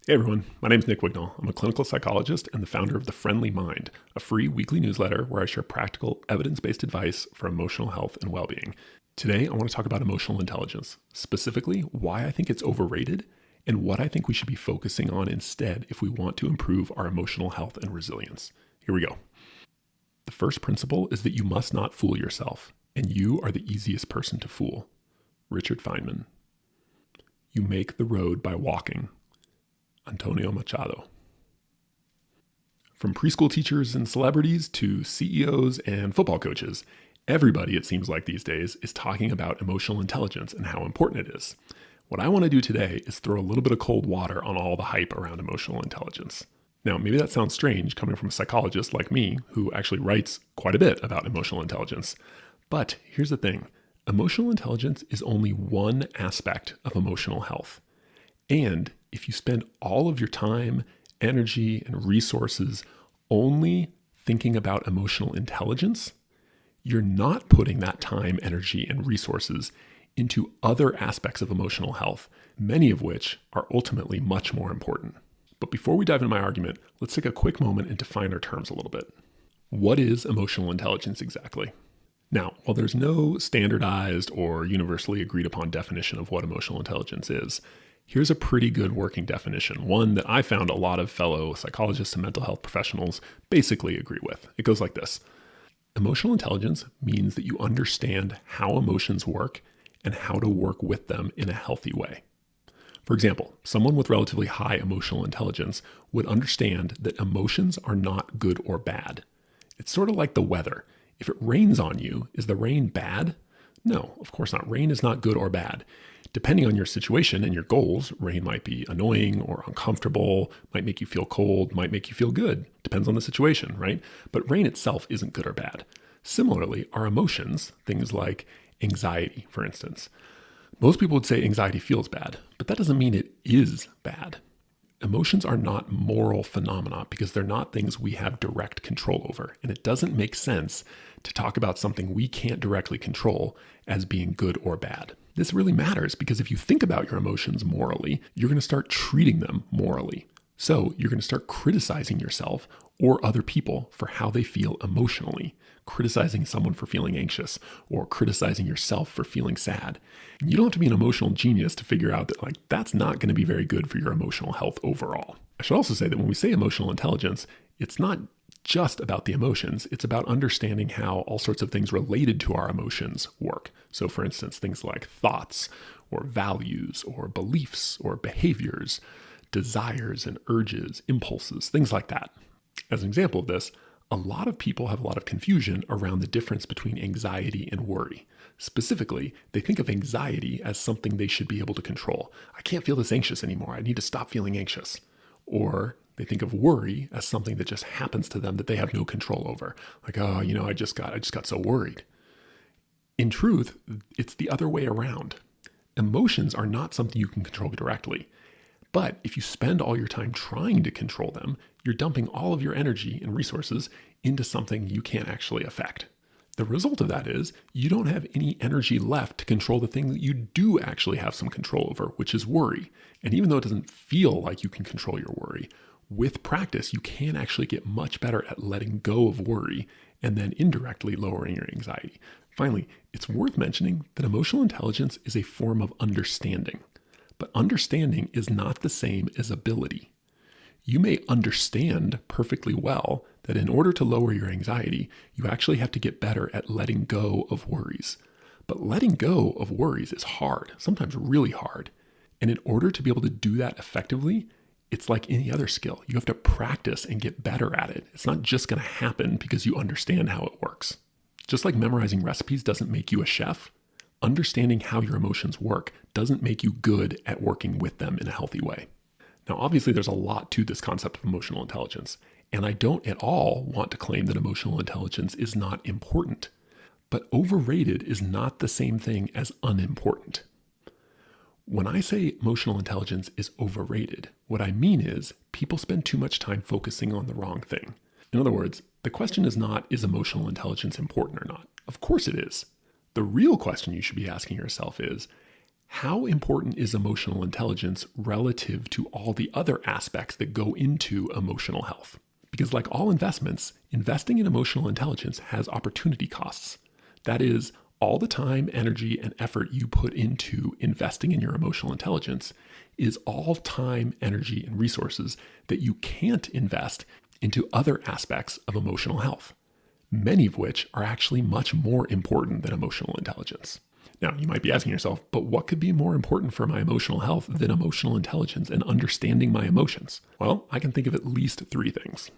Hey everyone, my name is Nick Wignall. I'm a clinical psychologist and the founder of The Friendly Mind, a free weekly newsletter where I share practical, evidence-based advice for emotional health and well-being. Today, I want to talk about emotional intelligence, specifically why I think it's overrated and what I think we should be focusing on instead if we want to improve our emotional health and resilience. Here we go. The first principle is that you must not fool yourself, and you are the easiest person to fool. Richard Feynman. You make the road by walking. Antonio Machado. From preschool teachers and celebrities to CEOs and football coaches, everybody, it seems like these days, is talking about emotional intelligence and how important it is. What I want to do today is throw a little bit of cold water on all the hype around emotional intelligence. Now, maybe that sounds strange coming from a psychologist like me who actually writes quite a bit about emotional intelligence. But here's the thing. Emotional intelligence is only one aspect of emotional health. And if you spend all of your time, energy, and resources only thinking about emotional intelligence, you're not putting that time, energy, and resources into other aspects of emotional health, many of which are ultimately much more important. But before we dive into my argument, let's take a quick moment and define our terms a little bit. What is emotional intelligence exactly? Now, while there's no standardized or universally agreed upon definition of what emotional intelligence is, here's a pretty good working definition, one that I found a lot of fellow psychologists and mental health professionals basically agree with. It goes like this. Emotional intelligence means that you understand how emotions work and how to work with them in a healthy way. For example, someone with relatively high emotional intelligence would understand that emotions are not good or bad. It's sort of like the weather. If it rains on you, is the rain bad? No, of course not. Rain is not good or bad. Depending on your situation and your goals, rain might be annoying or uncomfortable, might make you feel cold, might make you feel good. Depends on the situation, right? But rain itself isn't good or bad. Similarly, our emotions, things like anxiety, for instance. Most people would say anxiety feels bad, but that doesn't mean it is bad. Emotions are not moral phenomena because they're not things we have direct control over. And it doesn't make sense to talk about something we can't directly control as being good or bad. This really matters because if you think about your emotions morally, you're going to start treating them morally. So you're going to start criticizing yourself or other people for how they feel emotionally, criticizing someone for feeling anxious or criticizing yourself for feeling sad. And you don't have to be an emotional genius to figure out that that's not going to be very good for your emotional health overall. I should also say that when we say emotional intelligence, it's not just about the emotions. It's about understanding how all sorts of things related to our emotions work. So for instance, things like thoughts or values or beliefs or behaviors, desires and urges, impulses, things like that. As an example of this, a lot of people have a lot of confusion around the difference between anxiety and worry. Specifically, they think of anxiety as something they should be able to control. I can't feel this anxious anymore. I need to stop feeling anxious. Or they think of worry as something that just happens to them that they have no control over. Like, oh, I just got so worried. In truth, it's the other way around. Emotions are not something you can control directly. But if you spend all your time trying to control them, you're dumping all of your energy and resources into something you can't actually affect. The result of that is you don't have any energy left to control the thing that you do actually have some control over, which is worry. And even though it doesn't feel like you can control your worry, with practice, you can actually get much better at letting go of worry and then indirectly lowering your anxiety. Finally, it's worth mentioning that emotional intelligence is a form of understanding. But understanding is not the same as ability. You may understand perfectly well that in order to lower your anxiety, you actually have to get better at letting go of worries. But letting go of worries is hard, sometimes really hard. And in order to be able to do that effectively, it's like any other skill. You have to practice and get better at it. It's not just going to happen because you understand how it works. Just like memorizing recipes doesn't make you a chef, understanding how your emotions work doesn't make you good at working with them in a healthy way. Now, obviously, there's a lot to this concept of emotional intelligence, and I don't at all want to claim that emotional intelligence is not important. But overrated is not the same thing as unimportant. When I say emotional intelligence is overrated, what I mean is people spend too much time focusing on the wrong thing. In other words, the question is not, is emotional intelligence important or not? Of course it is. The real question you should be asking yourself is, How important is emotional intelligence relative to all the other aspects that go into emotional health? Because, like all investments, investing in emotional intelligence has opportunity costs. That is, all the time, energy, and effort you put into investing in your emotional intelligence is all time, energy, and resources that you can't invest into other aspects of emotional health, many of which are actually much more important than emotional intelligence. Now, you might be asking yourself, but what could be more important for my emotional health than emotional intelligence and understanding my emotions? Well, I can think of at least three things.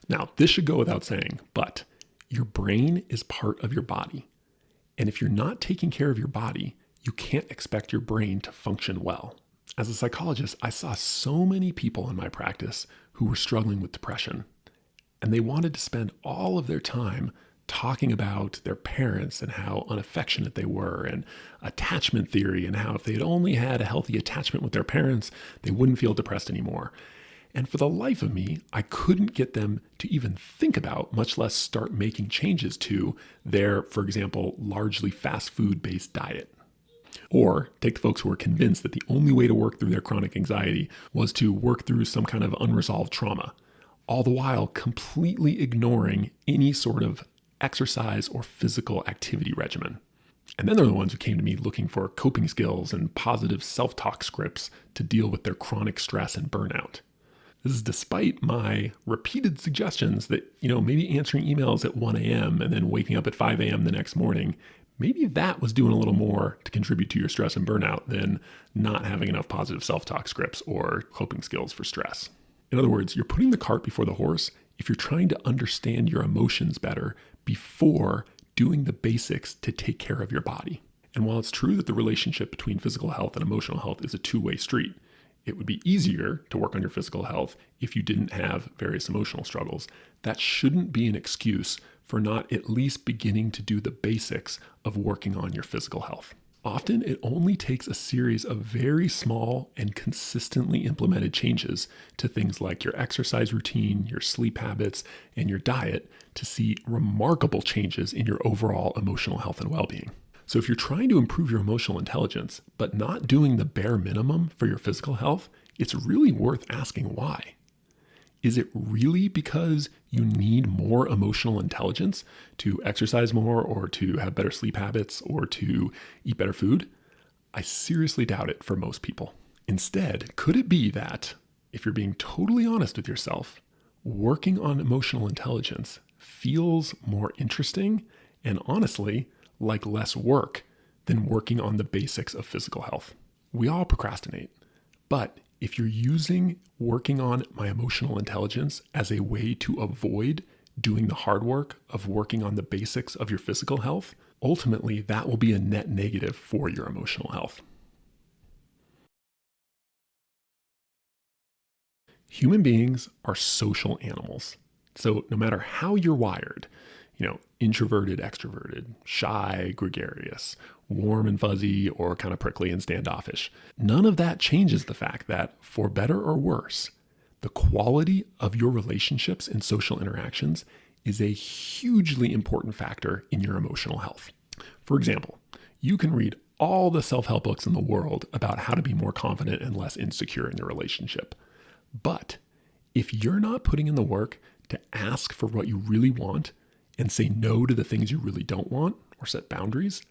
Now, this should go without saying, but your brain is part of your body. And if you're not taking care of your body, you can't expect your brain to function well. As a psychologist, I saw so many people in my practice who were struggling with depression, and they wanted to spend all of their time talking about their parents and how unaffectionate they were, and attachment theory, and how if they had only had a healthy attachment with their parents, they wouldn't feel depressed anymore. And for the life of me, I couldn't get them to even think about, much less start making changes to their, for example, largely fast food based diet. Or take the folks who are convinced that the only way to work through their chronic anxiety was to work through some kind of unresolved trauma, all the while completely ignoring any sort of exercise or physical activity regimen. And then they're the ones who came to me looking for coping skills and positive self-talk scripts to deal with their chronic stress and burnout. This is despite my repeated suggestions that, maybe answering emails at 1 a.m. and then waking up at 5 a.m. the next morning, maybe that was doing a little more to contribute to your stress and burnout than not having enough positive self-talk scripts or coping skills for stress. In other words, you're putting the cart before the horse if you're trying to understand your emotions better before doing the basics to take care of your body. And while it's true that the relationship between physical health and emotional health is a two-way street, it would be easier to work on your physical health if you didn't have various emotional struggles. That shouldn't be an excuse for not at least beginning to do the basics of working on your physical health. Often it only takes a series of very small and consistently implemented changes to things like your exercise routine, your sleep habits, and your diet to see remarkable changes in your overall emotional health and well-being. So if you're trying to improve your emotional intelligence, but not doing the bare minimum for your physical health, it's really worth asking why. Is it really because you need more emotional intelligence to exercise more or to have better sleep habits or to eat better food? I seriously doubt it for most people. Instead, could it be that, if you're being totally honest with yourself, working on emotional intelligence feels more interesting and honestly like less work than working on the basics of physical health? We all procrastinate, but if you're using working on my emotional intelligence as a way to avoid doing the hard work of working on the basics of your physical health, ultimately that will be a net negative for your emotional health. Human beings are social animals. So no matter how you're wired, introverted, extroverted, shy, gregarious, warm and fuzzy, or kind of prickly and standoffish, none of that changes the fact that, for better or worse, the quality of your relationships and social interactions is a hugely important factor in your emotional health. For example, you can read all the self-help books in the world about how to be more confident and less insecure in your relationship. But if you're not putting in the work to ask for what you really want and say no to the things you really don't want or set boundaries,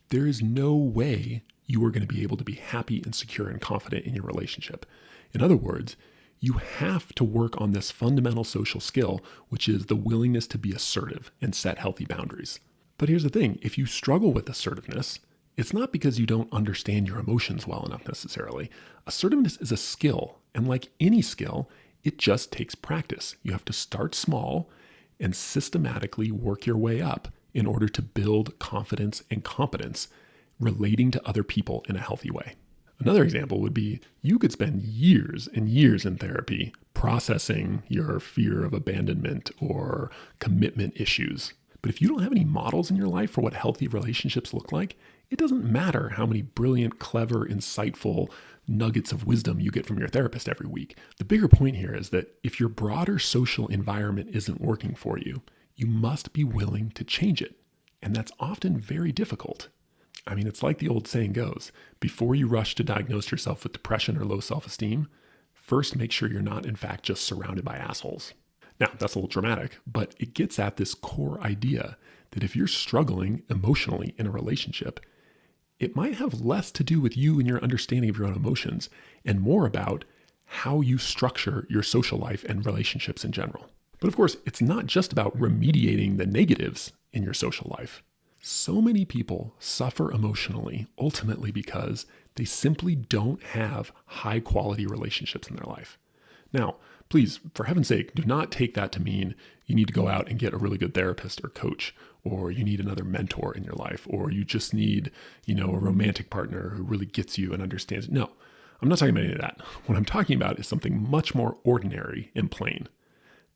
there is no way you are going to be able to be happy and secure and confident in your relationship. In other words, you have to work on this fundamental social skill, which is the willingness to be assertive and set healthy boundaries. But here's the thing, if you struggle with assertiveness, it's not because you don't understand your emotions well enough necessarily. Assertiveness is a skill, and like any skill, it just takes practice. You have to start small and systematically work your way up in order to build confidence and competence relating to other people in a healthy way. Another example would be you could spend years and years in therapy processing your fear of abandonment or commitment issues. But if you don't have any models in your life for what healthy relationships look like, it doesn't matter how many brilliant, clever, insightful nuggets of wisdom you get from your therapist every week. The bigger point here is that if your broader social environment isn't working for you, you must be willing to change it. And that's often very difficult. I mean, it's like the old saying goes, before you rush to diagnose yourself with depression or low self-esteem, first make sure you're not in fact just surrounded by assholes. Now, that's a little dramatic, but it gets at this core idea that if you're struggling emotionally in a relationship, it might have less to do with you and your understanding of your own emotions and more about how you structure your social life and relationships in general. But of course, it's not just about remediating the negatives in your social life. So many people suffer emotionally ultimately because they simply don't have high quality relationships in their life. Now, please, for heaven's sake, do not take that to mean you need to go out and get a really good therapist or coach, or you need another mentor in your life, or you just need, a romantic partner who really gets you and understands. No, I'm not talking about any of that. What I'm talking about is something much more ordinary and plain.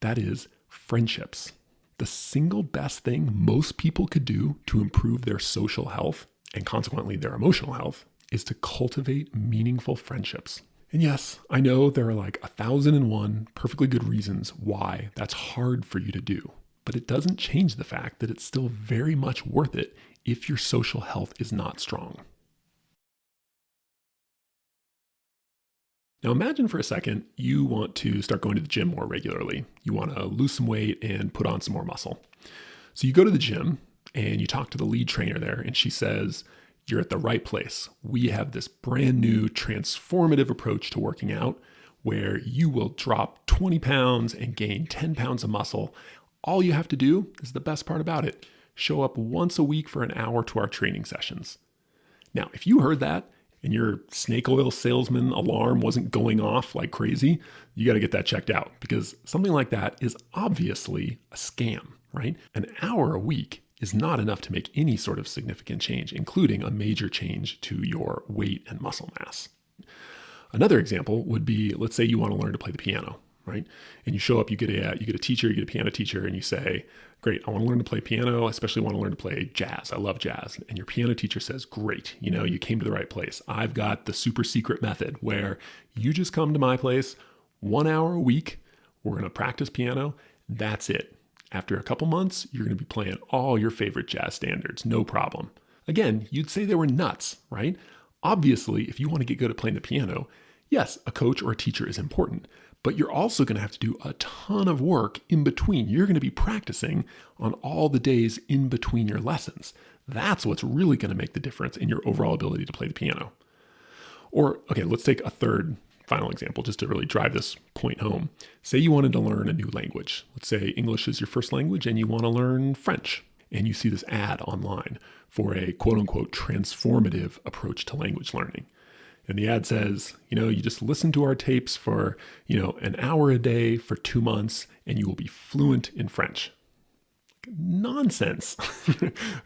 That is friendships. The single best thing most people could do to improve their social health and consequently their emotional health is to cultivate meaningful friendships. And yes, I know there are like 1,001 perfectly good reasons why that's hard for you to do, but it doesn't change the fact that it's still very much worth it if your social health is not strong. Now imagine for a second you want to start going to the gym more regularly. You want to lose some weight and put on some more muscle. So you go to the gym and you talk to the lead trainer there and she says, you're at the right place. We have this brand new transformative approach to working out where you will drop 20 pounds and gain 10 pounds of muscle. All you have to do is the best part about it. Show up once a week for an hour to our training sessions. Now, if you heard that and your snake oil salesman alarm wasn't going off like crazy, you got to get that checked out because something like that is obviously a scam, right? An hour a week is not enough to make any sort of significant change, including a major change to your weight and muscle mass. Another example would be, let's say you want to learn to play the piano, right? And you show up, you get a teacher, you get a piano teacher, and you say, great, I want to learn to play piano, I especially want to learn to play jazz. I love jazz. And your piano teacher says, great, you came to the right place. I've got the super secret method where you just come to my place 1 hour a week, we're going to practice piano, that's it. After a couple months, you're going to be playing all your favorite jazz standards, no problem. Again, you'd say they were nuts, right? Obviously, if you want to get good at playing the piano, yes, a coach or a teacher is important, but you're also going to have to do a ton of work in between. You're going to be practicing on all the days in between your lessons. That's what's really going to make the difference in your overall ability to play the piano. Or, okay, let's take a third final example just to really drive this point home. Say you wanted to learn a new language. Let's say English is your first language and you want to learn French. And you see this ad online for a quote unquote transformative approach to language learning. And the ad says, you just listen to our tapes for, an hour a day for 2 months and you will be fluent in French. Nonsense.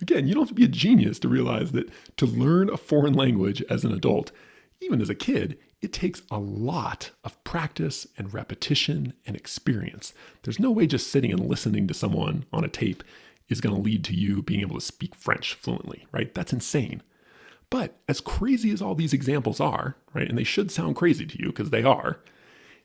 Again, you don't have to be a genius to realize that to learn a foreign language as an adult, even as a kid, it takes a lot of practice and repetition and experience. There's no way just sitting and listening to someone on a tape is going to lead to you being able to speak French fluently, right? That's insane. But as crazy as all these examples are, right, and they should sound crazy to you because they are,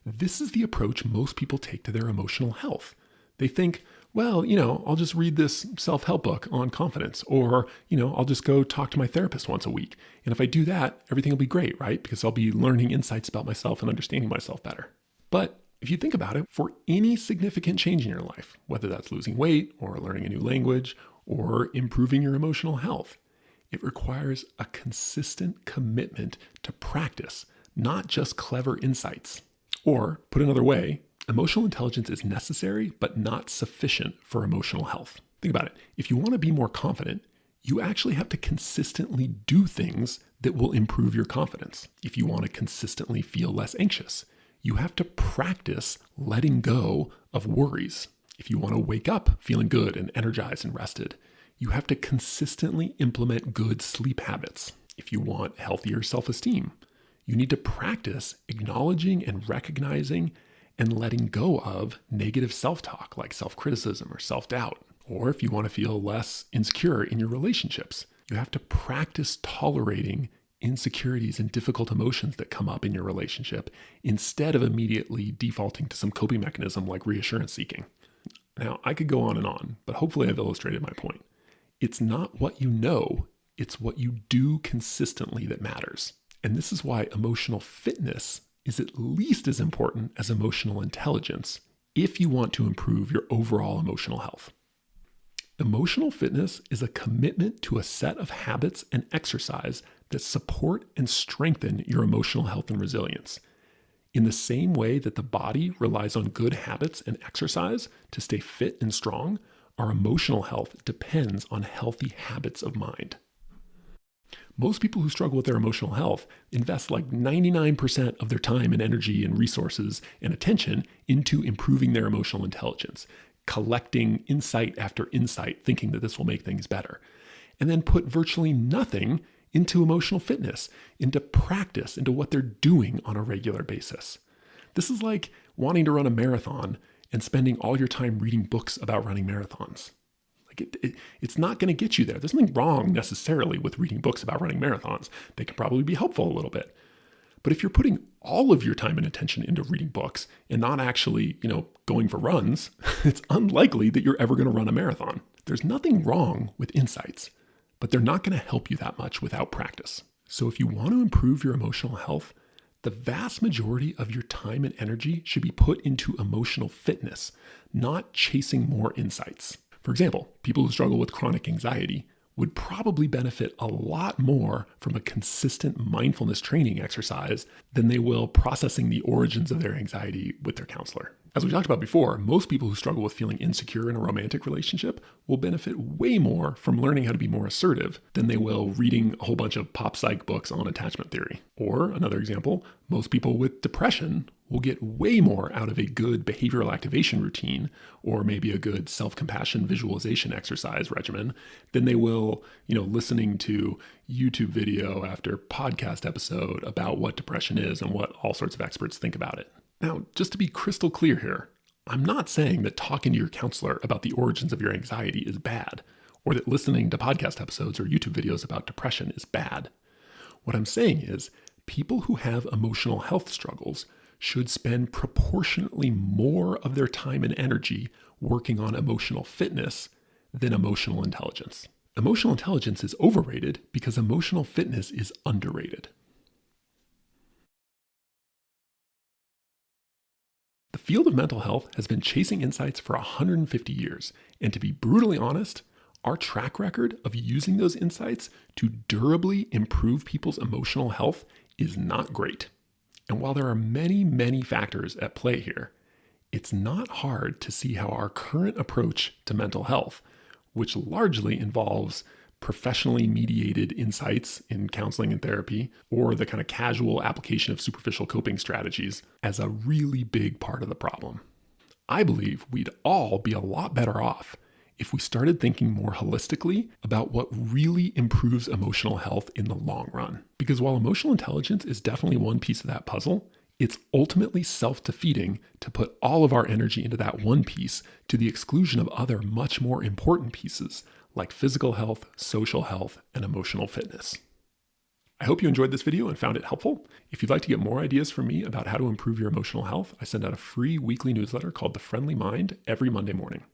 this is the approach most people take to their emotional health. They think, well, I'll just read this self-help book on confidence, or, I'll just go talk to my therapist once a week. And if I do that, everything will be great, right? Because I'll be learning insights about myself and understanding myself better. But if you think about it, for any significant change in your life, whether that's losing weight or learning a new language or improving your emotional health, it requires a consistent commitment to practice, not just clever insights. Or, put another way, emotional intelligence is necessary, but not sufficient for emotional health. Think about it. If you want to be more confident, you actually have to consistently do things that will improve your confidence. If you want to consistently feel less anxious, you have to practice letting go of worries. If you want to wake up feeling good and energized and rested, you have to consistently implement good sleep habits. If you want healthier self-esteem, you need to practice acknowledging and recognizing and letting go of negative self-talk like self-criticism or self-doubt. Or if you want to feel less insecure in your relationships, you have to practice tolerating insecurities and difficult emotions that come up in your relationship instead of immediately defaulting to some coping mechanism like reassurance seeking. Now, I could go on and on, but hopefully I've illustrated my point. It's not what you know, It's what you do consistently that matters. And this is why emotional fitness is at least as important as emotional intelligence if you want to improve your overall emotional health. Emotional fitness is a commitment to a set of habits and exercise that support and strengthen your emotional health and resilience. In the same way that the body relies on good habits and exercise to stay fit and strong, our emotional health depends on healthy habits of mind. Most people who struggle with their emotional health invest like 99% of their time and energy and resources and attention into improving their emotional intelligence, collecting insight after insight, thinking that this will make things better, and then put virtually nothing into emotional fitness, into practice, into what they're doing on a regular basis. This is like wanting to run a marathon and spending all your time reading books about running marathons. It's not going to get you there. There's nothing wrong necessarily with reading books about running marathons. They can probably be helpful a little bit. But if you're putting all of your time and attention into reading books and not actually, going for runs, it's unlikely that you're ever going to run a marathon. There's nothing wrong with insights, but they're not going to help you that much without practice. So if you want to improve your emotional health, the vast majority of your time and energy should be put into emotional fitness, not chasing more insights. For example, people who struggle with chronic anxiety would probably benefit a lot more from a consistent mindfulness training exercise than they will processing the origins of their anxiety with their counselor. As we talked about before, most people who struggle with feeling insecure in a romantic relationship will benefit way more from learning how to be more assertive than they will reading a whole bunch of pop psych books on attachment theory. Or another example, most people with depression will get way more out of a good behavioral activation routine or maybe a good self-compassion visualization exercise regimen than they will, listening to YouTube video after podcast episode about what depression is and what all sorts of experts think about it. Now, just to be crystal clear here, I'm not saying that talking to your counselor about the origins of your anxiety is bad, or that listening to podcast episodes or YouTube videos about depression is bad. What I'm saying is people who have emotional health struggles should spend proportionately more of their time and energy working on emotional fitness than emotional intelligence. Emotional intelligence is overrated because emotional fitness is underrated. The field of mental health has been chasing insights for 150 years, and to be brutally honest, our track record of using those insights to durably improve people's emotional health is not great. And while there are many, many factors at play here, it's not hard to see how our current approach to mental health, which largely involves professionally mediated insights in counseling and therapy, or the kind of casual application of superficial coping strategies, as a really big part of the problem. I believe we'd all be a lot better off if we started thinking more holistically about what really improves emotional health in the long run. Because while emotional intelligence is definitely one piece of that puzzle, it's ultimately self-defeating to put all of our energy into that one piece to the exclusion of other much more important pieces like physical health, social health, and emotional fitness. I hope you enjoyed this video and found it helpful. If you'd like to get more ideas from me about how to improve your emotional health, I send out a free weekly newsletter called The Friendly Mind every Monday morning.